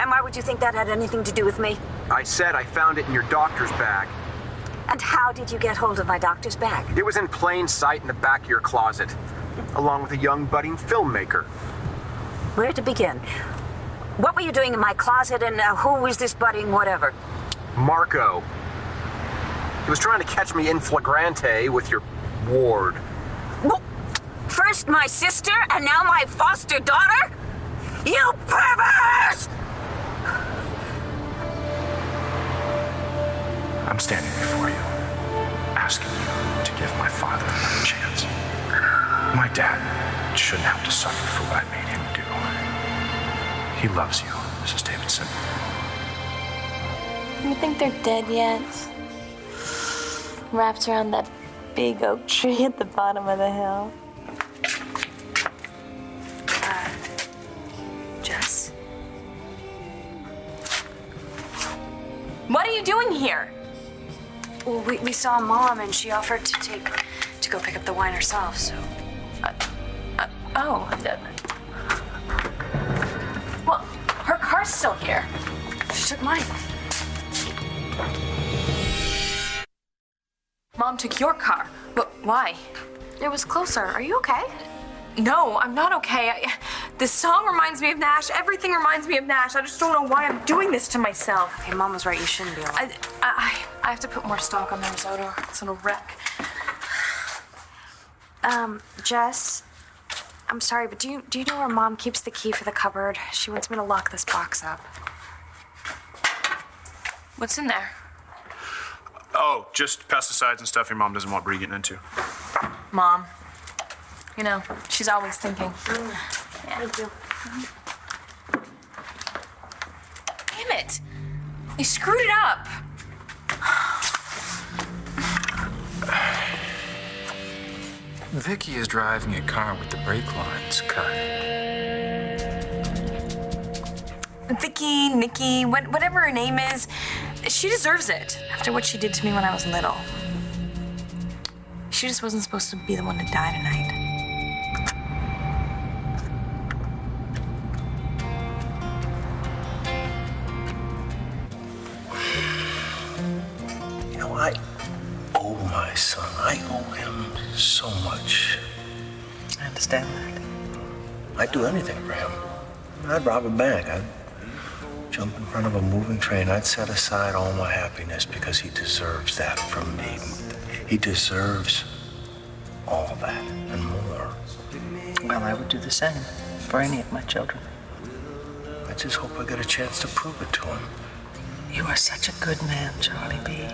And why would you think that had anything to do with me? I said I found it in your doctor's bag. And how did you get hold of my doctor's bag? It was in plain sight in the back of your closet, along with a young budding filmmaker. Where to begin? What were you doing in my closet, and who was this budding whatever? Marco. He was trying to catch me in flagrante with your ward. Well, first my sister, and now my foster daughter? You pervert! I'm standing before you, asking you to give my father another chance. My dad shouldn't have to suffer for what I made him do. He loves you, Mrs. Davidson. You think they're dead yet? Wrapped around that big oak tree at the bottom of the hill. Jess? What are you doing here? Well, we saw Mom, and she offered to go pick up the wine herself, so... Well, her car's still here. She took mine. Mom took your car. But why? It was closer. Are you okay? No, I'm not okay. This song reminds me of Nash. Everything reminds me of Nash. I just don't know why I'm doing this to myself. Okay, Mom was right. You shouldn't be alone. I have to put more stock on the risotto. It's in a wreck. Jess, I'm sorry, but do you know where Mom keeps the key for the cupboard? She wants me to lock this box up. What's in there? Oh, just pesticides and stuff your mom doesn't want Bree getting into. Mom. You know, she's always thinking. Yeah. Thank you. Damn it! You screwed it up. Vicky is driving a car with the brake lines cut. Vicky, Nikki, whatever her name is, she deserves it after what she did to me when I was little. She just wasn't supposed to be the one to die tonight. You know, I owe my son. I owe him so much. I understand that. I'd do anything for him. I'd rob a bank. I'd jump in front of a moving train. I'd set aside all my happiness because he deserves that from me. He deserves all that and more. Well, I would do the same for any of my children. I just hope I get a chance to prove it to him. You are such a good man, Charlie B.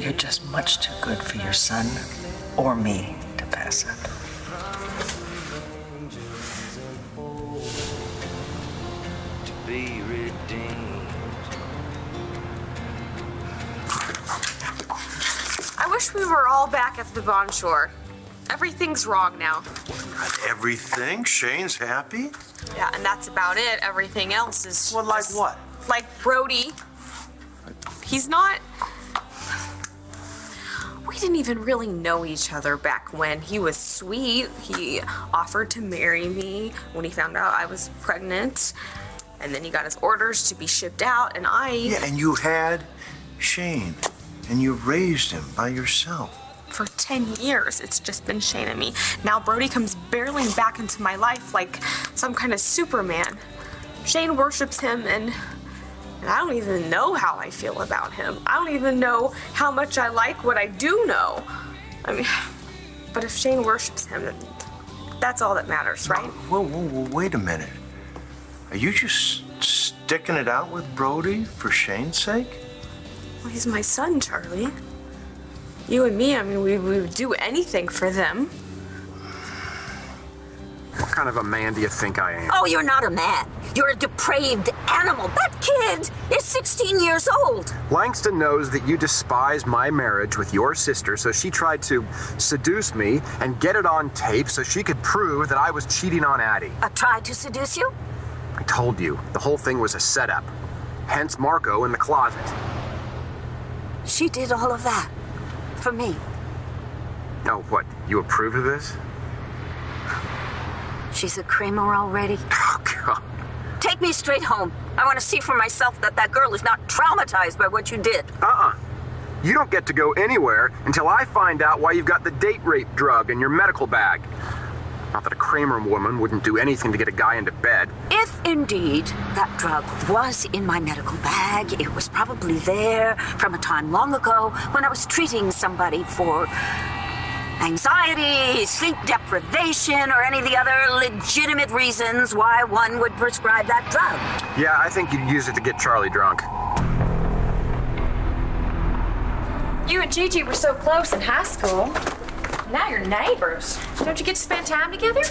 You're just much too good for your son or me to pass up. I wish we were all back at the Bon Jour. Everything's wrong now. Not everything. Shane's happy. Yeah, and that's about it. Everything else is Well, like just, what? Like Brody. He's not... We didn't even really know each other back when. He was sweet. He offered to marry me when he found out I was pregnant. And then he got his orders to be shipped out, and Yeah, and you had Shane, and you raised him by yourself. For 10 years, it's just been Shane and me. Now Brody comes barreling back into my life like some kind of Superman. Shane worships him, and I don't even know how I feel about him. I don't even know how much I like what I do know. I mean, but if Shane worships him, then that's all that matters, right? Whoa, wait a minute. Are you just sticking it out with Brody for Shane's sake? Well, he's my son, Charlie. You and me, I mean, we would do anything for them. What kind of a man do you think I am? Oh, you're not a man. You're a depraved animal. That kid is 16 years old. Langston knows that you despise my marriage with your sister, so she tried to seduce me and get it on tape so she could prove that I was cheating on Addie. Tried to seduce you? I told you, the whole thing was a setup. Hence Marco in the closet. She did all of that for me. Oh, what? You approve of this? She's a Cramer already? Oh, God. Take me straight home. I want to see for myself that that girl is not traumatized by what you did. You don't get to go anywhere until I find out why you've got the date rape drug in your medical bag. Not that a Cramer woman wouldn't do anything to get a guy into bed. If indeed that drug was in my medical bag, it was probably there from a time long ago when I was treating somebody for anxiety, sleep deprivation, or any of the other legitimate reasons why one would prescribe that drug. Yeah, I think you'd use it to get Charlie drunk. You and Gigi were so close in high school. Now you're neighbors. Don't you get to spend time together?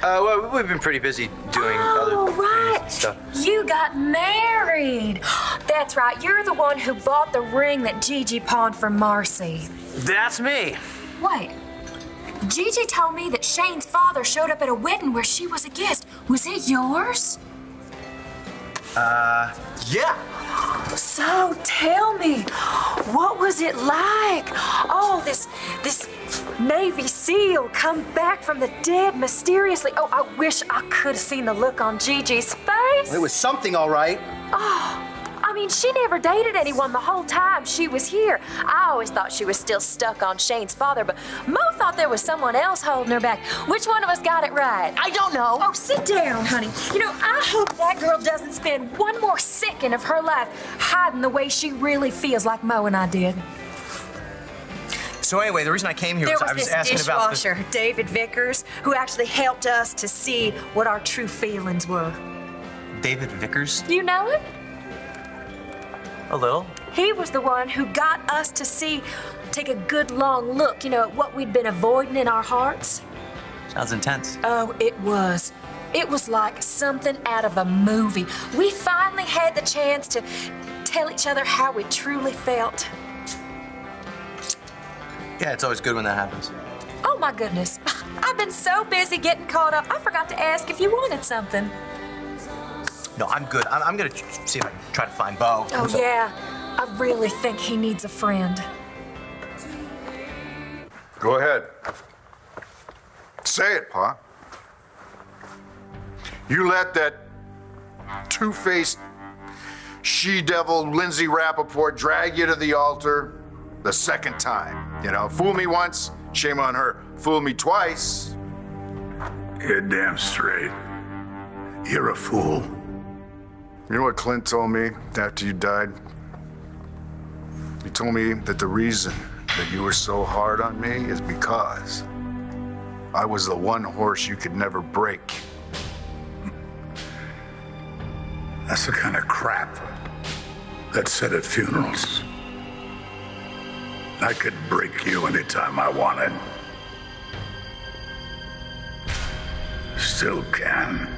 Well, we've been pretty busy doing other stuff. You got married. That's right. You're the one who bought the ring that Gigi pawned for Marcy. That's me. Wait. Gigi told me that Shane's father showed up at a wedding where she was a guest. Was it yours? Yeah. So tell me, what was it like? Oh, this Navy SEAL come back from the dead mysteriously. Oh, I wish I could have seen the look on Gigi's face. It was something, all right. Oh, I mean, she never dated anyone the whole time she was here. I always thought she was still stuck on Shane's father, but Mo thought there was someone else holding her back. Which one of us got it right? I don't know. Oh, sit down, honey. You know, I hope that girl doesn't spend one more second of her life hiding the way she really feels like Mo and I did. So anyway, the reason I came here was I was asking about this dishwasher, David Vickers, who actually helped us to see what our true feelings were. David Vickers. You know him? A little. He was the one who got us to take a good long look, at what we'd been avoiding in our hearts. Sounds intense. Oh, it was. It was like something out of a movie. We finally had the chance to tell each other how we truly felt. Yeah, it's always good when that happens. Oh my goodness. I've been so busy getting caught up, I forgot to ask if you wanted something. No, I'm good. I'm gonna see if I can try to find Bo. Oh, yeah. I really think he needs a friend. Go ahead. Say it, Pa. You let that two-faced she-devil Lindsay Rappaport drag you to the altar the second time. Fool me once, shame on her. Fool me twice. You're damn straight. You're a fool. You know what Clint told me after you died? He told me that the reason that you were so hard on me is because I was the one horse you could never break. That's the kind of crap that's said at funerals. I could break you anytime I wanted. Still can.